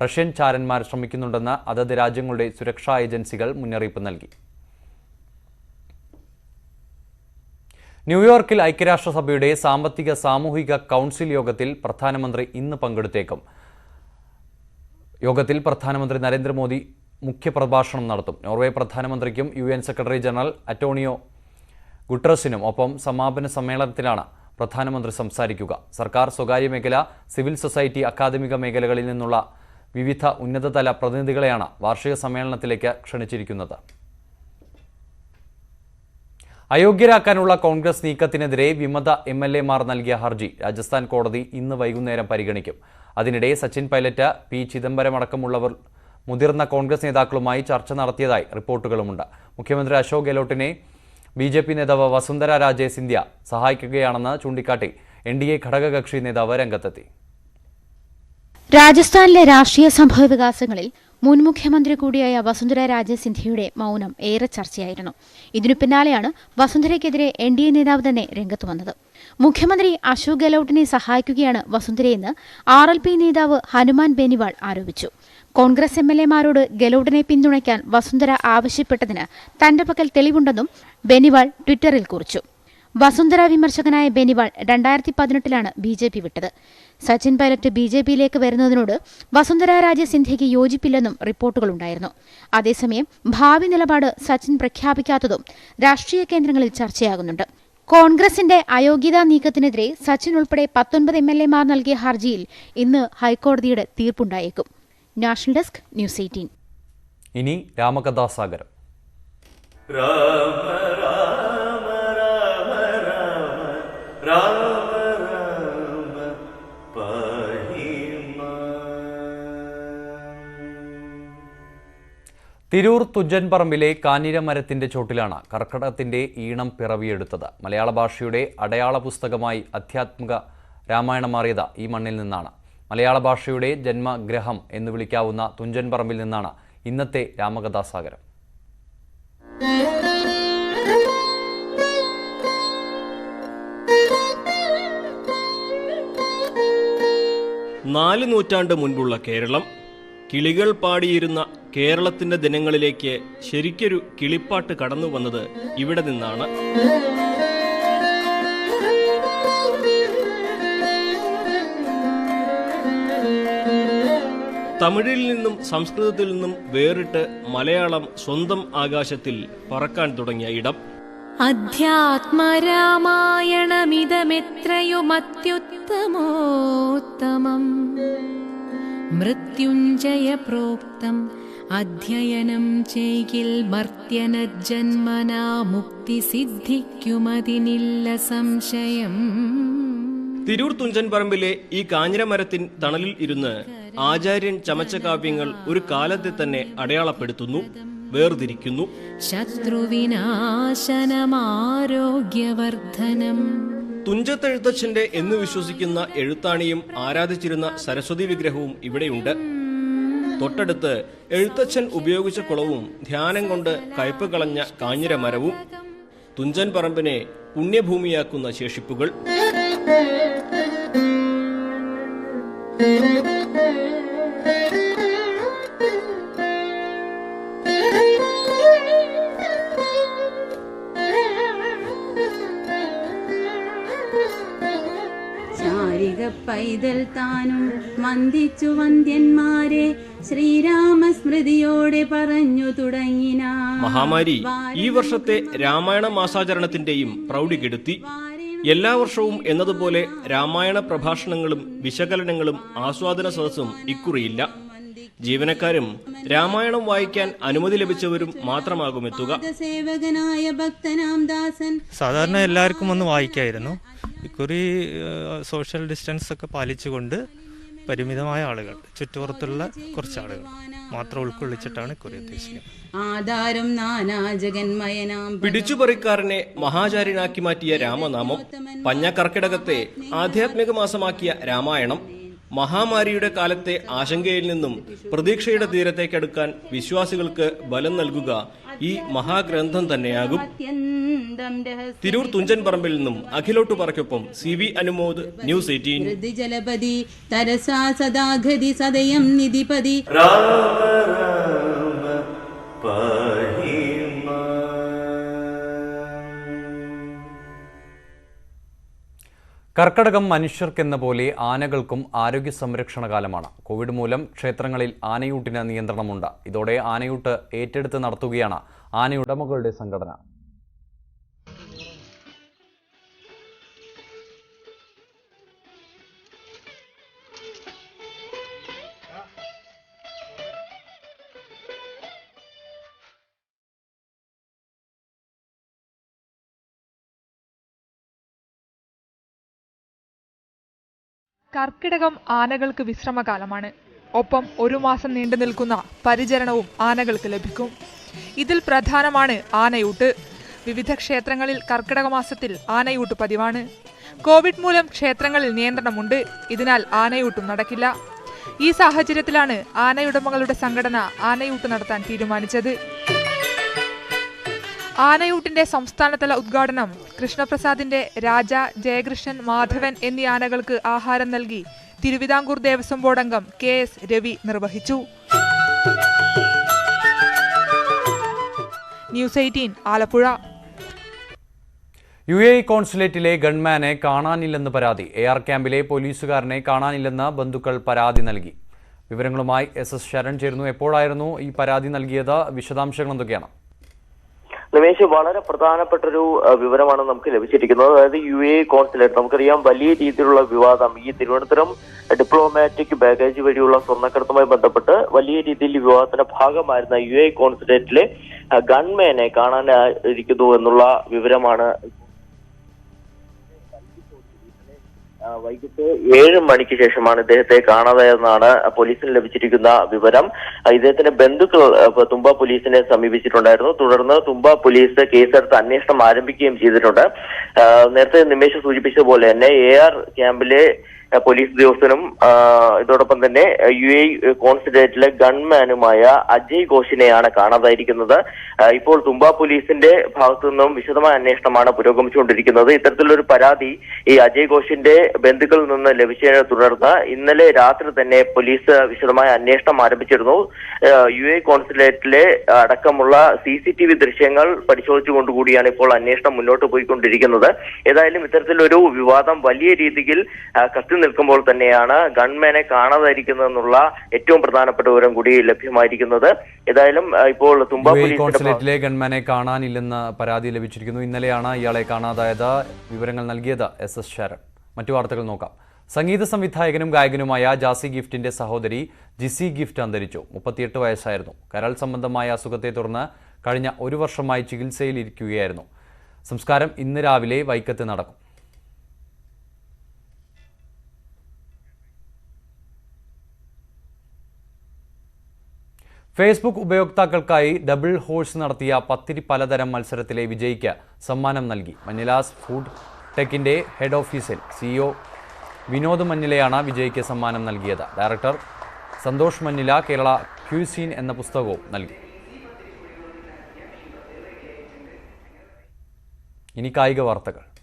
റഷ്യൻ ചാരന്മാർ ശ്രമിക്കുന്നുണ്ടെന്ന് അതത് രാജ്യങ്ങളുടെ സുരക്ഷാ ഏജൻസികൾ മുന്നറിയിപ്പ് നൽകി. ന്യൂയോർക്കിൽ ഐക്യരാഷ്ട്രസഭയുടെ സാമ്പത്തിക സാമൂഹിക കൗൺസിൽ യോഗത്തിൽ പ്രധാനമന്ത്രി ഇന്ന് പങ്കെടുത്തേക്കും. യോഗത്തിൽ പ്രധാനമന്ത്രി നരേന്ദ്രമോദി മുഖ്യപ്രഭാഷണം നടത്തും. നോർവേ പ്രധാനമന്ത്രിക്കും UN സെക്രട്ടറി ജനറൽ അന്റോണിയോ ഗുട്ടറസിനും ഒപ്പം സമാപന സമ്മേളനത്തിലാണ് പ്രധാനമന്ത്രി സംസാരിക്കുക. സർക്കാർ, സ്വകാര്യ മേഖല, സിവിൽ സൊസൈറ്റി, അക്കാദമിക മേഖലകളിൽ നിന്നുള്ള വിവിധ ഉന്നതതല പ്രതിനിധികളെയാണ് വാർഷിക സമ്മേളനത്തിലേക്ക് ക്ഷണിച്ചിരിക്കുന്നത്. അയോഗ്യരാക്കാനുള്ള കോൺഗ്രസ് നീക്കത്തിനെതിരെ വിമത MLA-മാർ നൽകിയ ഹർജി രാജസ്ഥാൻ കോടതി ഇന്ന് വൈകുന്നേരം പരിഗണിക്കും. അതിനിടെ സച്ചിൻ പൈലറ്റ്, P. ചിദംബരം അടക്കമുള്ളവർ മുതിർന്ന കോൺഗ്രസ് നേതാക്കളുമായി ചർച്ച നടത്തിയതായി റിപ്പോർട്ടുകളുമുണ്ട്. മുഖ്യമന്ത്രി അശോക് ഗെഹ്ലോട്ടിനെ BJP നേതാവ് വസുന്ധര രാജെ സിന്ധ്യ സഹായിക്കുകയാണെന്ന് ചൂണ്ടിക്കാട്ടി NDA ഘടകകക്ഷി നേതാവ് രംഗത്തെത്തി. രാജസ്ഥാനിലെ രാഷ്ട്രീയ സംഭവവികാസങ്ങളിൽ മുൻ മുഖ്യമന്ത്രി കൂടിയായ വസുന്ധര രാജെ സിന്ധ്യയുടെ മൗനം ഏറെ ചർച്ചയായിരുന്നു. ഇതിനു പിന്നാലെയാണ് വസുന്ധരയ്ക്കെതിരെ NDA നേതാവ് തന്നെ രംഗത്ത് വന്നത്. മുഖ്യമന്ത്രി അശോക് ഗെഹ്ലോട്ടിനെ സഹായിക്കുകയാണ് വസുന്ധരയെന്ന് RLP നേതാവ് ഹനുമാൻ ബെനിവാൾ ആരോപിച്ചു. കോൺഗ്രസ് MLA-മാരോട് ഗെഹ്ലോട്ടിനെ പിന്തുണയ്ക്കാൻ വസുന്ധര ആവശ്യപ്പെട്ടതിന് തന്റെ പക്കൽ തെളിവുണ്ടെന്നും ബെനിവാൾ ട്വിറ്ററിൽ കുറിച്ചു. വസുന്ധര വിമർശകനായ ബെനിവാൾ 2018 BJP വിട്ടത്. സച്ചിൻ പൈലറ്റ് BJPയിലേക്ക് വരുന്നതിനോട് വസുന്ധര രാജെ സിന്ധ്യയ്ക്ക് യോജിപ്പില്ലെന്നും റിപ്പോർട്ടുകളുണ്ടായിരുന്നു. അതേസമയം ഭാവി നിലപാട് സച്ചിൻ പ്രഖ്യാപിക്കാത്തതും രാഷ്ട്രീയ കേന്ദ്രങ്ങളിൽ ചർച്ചയാകുന്നുണ്ട്. കോൺഗ്രസിന്റെ അയോഗ്യതാ നീക്കത്തിനെതിരെ സച്ചിൻ ഉൾപ്പെടെ 19 MLAമാർ നൽകിയ ഹർജിയിൽ ഇന്ന് ഹൈക്കോടതിയുടെ തീർപ്പുണ്ടായേക്കും. National desk, news 18. ഇനി രാമകഥാസാഗരം. തിരൂർ തുഞ്ചൻപറമ്പിലെ കാഞ്ഞിരമരത്തിന്റെ ചോട്ടിലാണ് കർക്കടകത്തിന്റെ ഈണം പിറവിയെടുത്തത്. മലയാള ഭാഷയുടെ അടയാള പുസ്തകമായി ആധ്യാത്മിക രാമായണം മാറിയത് ഈ മണ്ണിൽ നിന്നാണ്. മലയാള ഭാഷയുടെ ജന്മഗ്രഹം എന്ന് വിളിക്കാവുന്ന തുഞ്ചൻപറമ്പിൽ നിന്നാണ് ഇന്നത്തെ രാമകഥാസാഗരം. നാല് നൂറ്റാണ്ട് മുൻപുള്ള കേരളം, കിളികൾ പാടിയിരുന്ന കേരളത്തിന്റെ ദിനങ്ങളിലേക്ക് ശരിക്കൊരു കിളിപ്പാട്ട് കടന്നു വന്നത് ഇവിടെ നിന്നാണ്. തമിഴിൽ നിന്നും സംസ്കൃതത്തിൽ നിന്നും വേറിട്ട് മലയാളം സ്വന്തം ആകാശത്തിൽ പറക്കാൻ തുടങ്ങിയ ഇടം. അധ്യാത്മരാമായണമിതമെത്രയുമത്യുത്തമോത്തമം മൃത്യുഞ്ജയ പ്രോക്തം അധ്യയനം ചെയ്യിൽ മർത്യനജന്മനാ മുക്തി സിദ്ധിക്കുമതിനില്ല സംശയം. തിരൂർ തുഞ്ചൻപറമ്പിലെ ഈ കാഞ്ഞിരമരത്തിൻ തണലിൽ ഇരുന്ന് ആചാര്യൻ ചമച്ച കാവ്യങ്ങൾ ഒരു കാലത്തെ തന്നെ അടയാളപ്പെടുത്തുന്നു, വേർതിരിക്കുന്നു. ശത്രുവിനാശനമാരോഗ്യവർദ്ധനം. തുഞ്ചത്തെഴുത്തച്ഛന്റെ എന്ന് വിശ്വസിക്കുന്ന എഴുത്താണിയും ആരാധിച്ചിരുന്ന സരസ്വതി വിഗ്രഹവും ഇവിടെയുണ്ട്. തൊട്ടടുത്ത് എഴുത്തച്ഛൻ ഉപയോഗിച്ച കുളവും ധ്യാനം കൊണ്ട് കയ്പ് കളഞ്ഞ കാഞ്ഞിരമരവും. തുഞ്ചൻപറമ്പിനെ പുണ്യഭൂമിയാക്കുന്ന ശേഷിപ്പുകൾ. ശാരിക പൈതൽ താനും വന്ദിച്ചു വന്ദ്യന്മാരെ ശ്രീരാമസ്മൃതിയോടെ പറഞ്ഞു തുടങ്ങിന. മഹാമാരി ഈ വർഷത്തെ രാമായണ മാസാചരണത്തിന്റെയും പ്രൗഢി കെടുത്തി. എല്ലാ വർഷവും എന്നതുപോലെ രാമായണ പ്രഭാഷണങ്ങളും വിശകലനങ്ങളും ആസ്വാദന സദസ്സും ഇക്കുറിയില്ല. ജീവനക്കാരും രാമായണം വായിക്കാൻ അനുമതി ലഭിച്ചവരും മാത്രമാകും എത്തുക. സേവകനായ ഭക്തനാം ദാസൻ. സാധാരണ എല്ലാവർക്കും ഒന്ന് വായിക്കായിരുന്നു. ഇക്കുറി സോഷ്യൽ ഡിസ്റ്റൻസ് ഒക്കെ പാലിച്ചുകൊണ്ട് പരിമിതമായ ആളുകൾ, ചുറ്റുപുറത്തുള്ള കുറച്ച് ആളുകൾ മാത്രം ഉൾക്കൊള്ളിച്ചിട്ടാണ് ഇക്കുറി ഉദ്ദേശിക്കുന്നത്. ആധാരം നാനാജഗന്മയനാം. പിടിച്ചുപറിക്കാരനെ മഹാചാര്യനാക്കി മാറ്റിയ രാമനാമം, പഞ്ഞക്കർക്കിടകത്തെ ആധ്യാത്മിക മാസമാക്കിയ രാമായണം, മഹാമാരിയുടെ കാലത്തെ ആശങ്കയിൽ നിന്നും പ്രതീക്ഷയുടെ തീരത്തേക്കടുക്കാൻ വിശ്വാസികൾക്ക് ബലം നൽകുക ഈ മഹാഗ്രന്ഥം തന്നെയാകും. തിരൂർ തുഞ്ചൻപറമ്പിൽ നിന്നും അഖിലോട്ടു പറയ്ക്കൊപ്പം CV അനുമോദ്, ന്യൂസ് 18. ജലപതി തരസാ സദാഗതി സദയം നിധിപതി. കർക്കടകം മനുഷ്യർക്കെന്ന പോലെ ആനകൾക്കും ആരോഗ്യ സംരക്ഷണ കാലമാണ്. കോവിഡ് മൂലം ക്ഷേത്രങ്ങളിൽ ആനയൂട്ടിന് നിയന്ത്രണമുണ്ട്. ഇതോടെ ആനയൂട്ട് ഏറ്റെടുത്ത് നടത്തുകയാണ് ആനയുടമകളുടെ സംഘടന. കർക്കിടകം ആനകൾക്ക് വിശ്രമകാലമാണ്. ഒപ്പം 1 മാസം നീണ്ടു നിൽക്കുന്ന പരിചരണവും ആനകൾക്ക് ലഭിക്കും. ഇതിൽ പ്രധാനമാണ് ആനയൂട്ട്. വിവിധ ക്ഷേത്രങ്ങളിൽ കർക്കിടക മാസത്തിൽ ആനയൂട്ട് പതിവാണ്. കോവിഡ് മൂലം ക്ഷേത്രങ്ങളിൽ നിയന്ത്രണമുണ്ട്. ഇതിനാൽ ആനയൂട്ടും നടക്കില്ല. ഈ സാഹചര്യത്തിലാണ് ആനയുടമകളുടെ സംഘടന ആനയൂട്ട് നടത്താൻ തീരുമാനിച്ചത്. ആനയൂട്ടിന്റെ സംസ്ഥാനതല ഉദ്ഘാടനം കൃഷ്ണപ്രസാദിന്റെ രാജ, ജയകൃഷ്ണൻ, മാധവൻ എന്നീ ആനകൾക്ക് ആഹാരം നൽകി തിരുവിതാംകൂർ ദേവസ്വം ബോർഡ് അംഗം KS രവി നിർവഹിച്ചു. ന്യൂസ് 18 ആലപ്പുഴ. UAE കോൺസുലേറ്റിലെ ഗൺമാനെ കാണാനില്ലെന്ന് പരാതി. AR ക്യാമ്പിലെ പോലീസുകാരനെ കാണാനില്ലെന്ന് ബന്ധുക്കൾ പരാതി നൽകി. വിവരങ്ങളുമായി SS ശരൺ ചേരുന്നു. എപ്പോഴായിരുന്നു ഈ പരാതി നൽകിയത്? വിശദാംശങ്ങൾ എന്തൊക്കെയാണ്? നിമേഷ്, വളരെ പ്രധാനപ്പെട്ടൊരു വിവരമാണ് നമുക്ക് ലഭിച്ചിരിക്കുന്നത്. അതായത് UAE കോൺസുലേറ്റ്, നമുക്കറിയാം വലിയ രീതിയിലുള്ള വിവാദം ഈ തിരുവനന്തപുരം ഡിപ്ലോമാറ്റിക് ബാഗേജ് വഴിയുള്ള സ്വർണ്ണക്കടത്തുമായി ബന്ധപ്പെട്ട് വലിയ രീതിയിൽ വിവാദത്തിന്റെ ഭാഗമായിരുന്ന UAE കോൺസുലേറ്റിലെ ഗൺമാനെ കാണാനിരിക്കുന്നു എന്നുള്ള വിവരമാണ് വൈകിട്ട് 7 മണിക്ക് ശേഷമാണ് ഇദ്ദേഹത്തെ കാണാതായെന്നാണ് പോലീസിന് ലഭിച്ചിരിക്കുന്ന വിവരം. ഇദ്ദേഹത്തിന്റെ ബന്ധുക്കൾ തുമ്പ പോലീസിനെ സമീപിച്ചിട്ടുണ്ടായിരുന്നു. തുടർന്ന് തുമ്പ പോലീസ് കേസെടുത്ത് അന്വേഷണം ആരംഭിക്കുകയും ചെയ്തിട്ടുണ്ട്. നേരത്തെ നിമേഷ് സൂചിപ്പിച്ചതുപോലെ തന്നെ AR ക്യാമ്പിലെ പോലീസ് ഉദ്യോഗസ്ഥനും ഇതോടൊപ്പം തന്നെ UAE കോൺസുലേറ്റിലെ ഗൺമാനുമായ അജയ് ഘോഷിനെയാണ് കാണാതായിരിക്കുന്നത്. ഇപ്പോൾ തുമ്പ പോലീസിന്റെ ഭാഗത്തു നിന്നും വിശദമായ അന്വേഷണമാണ് പുരോഗമിച്ചുകൊണ്ടിരിക്കുന്നത്. ഇത്തരത്തിലൊരു പരാതി ഈ അജയ് ഘോഷിന്റെ ബന്ധുക്കളിൽ നിന്ന് ലഭിച്ചതിനെ തുടർന്ന് ഇന്നലെ രാത്രി തന്നെ പോലീസ് വിശദമായ അന്വേഷണം ആരംഭിച്ചിരുന്നു. UAE കോൺസുലേറ്റിലെ അടക്കമുള്ള CCTV ദൃശ്യങ്ങൾ പരിശോധിച്ചുകൊണ്ടുകൂടിയാണ് ഇപ്പോൾ അന്വേഷണം മുന്നോട്ട് പോയിക്കൊണ്ടിരിക്കുന്നത്. ഏതായാലും ഇത്തരത്തിലൊരു വിവാദം വലിയ രീതിയിൽ കത്തി നിൽക്കുമ്പോൾ തന്നെയാണ് ഗൺമാനെ കാണാതായിരിക്കുന്നതെന്നുള്ള ഏറ്റവും പ്രധാനപ്പെട്ട വിവരം കൂടി ലഭ്യമായിരിക്കുന്നത്. ഏതായാലും ഇപ്പോൾ തുമ്പ കോൺസുലേറ്റിലെ ഗൺമാനെ കാണാനില്ലെന്ന് പരാതി ലഭിച്ചിരിക്കുന്നു. ഇന്നലെയാണ് ഇയാളെ കാണാതായത്. വിവരങ്ങൾ നൽകിയത് SS ശരൺ. മറ്റു വാർത്തകൾ നോക്കാം. സംഗീത സംവിധായകനും ഗായകനുമായ ജാസി ഗിഫ്റ്റിന്റെ സഹോദരി ജിസി ഗിഫ്റ്റ് അന്തരിച്ചു. 38 വയസ്സായിരുന്നു. കരൾ സംബന്ധമായ അസുഖത്തെ തുടർന്ന് കഴിഞ്ഞ 1 വർഷമായി ചികിത്സയിലിരിക്കുകയായിരുന്നു. സംസ്കാരം ഇന്ന് രാവിലെ വൈക്കത്ത് നടക്കും. ഫേസ്ബുക്ക് ഉപയോക്താക്കൾക്കായി ഡബിൾ ഹോഴ്സ് നടത്തിയ പത്തിരി പലതരം മത്സരത്തിലെ വിജയിക്ക് സമ്മാനം നൽകി. മഞ്ഞിലാസ് ഫുഡ് ടെക്കിന്റെ ഹെഡ് ഓഫീസിൽ CEO വിനോദ് മഞ്ഞിലയാണ് വിജയിക്ക് സമ്മാനം നൽകിയത്. ഡയറക്ടർ സന്തോഷ് മഞ്ഞില കേരള ക്യൂസീൻ എന്ന പുസ്തകവും നൽകി. ഇനി കായിക വാർത്തകൾ.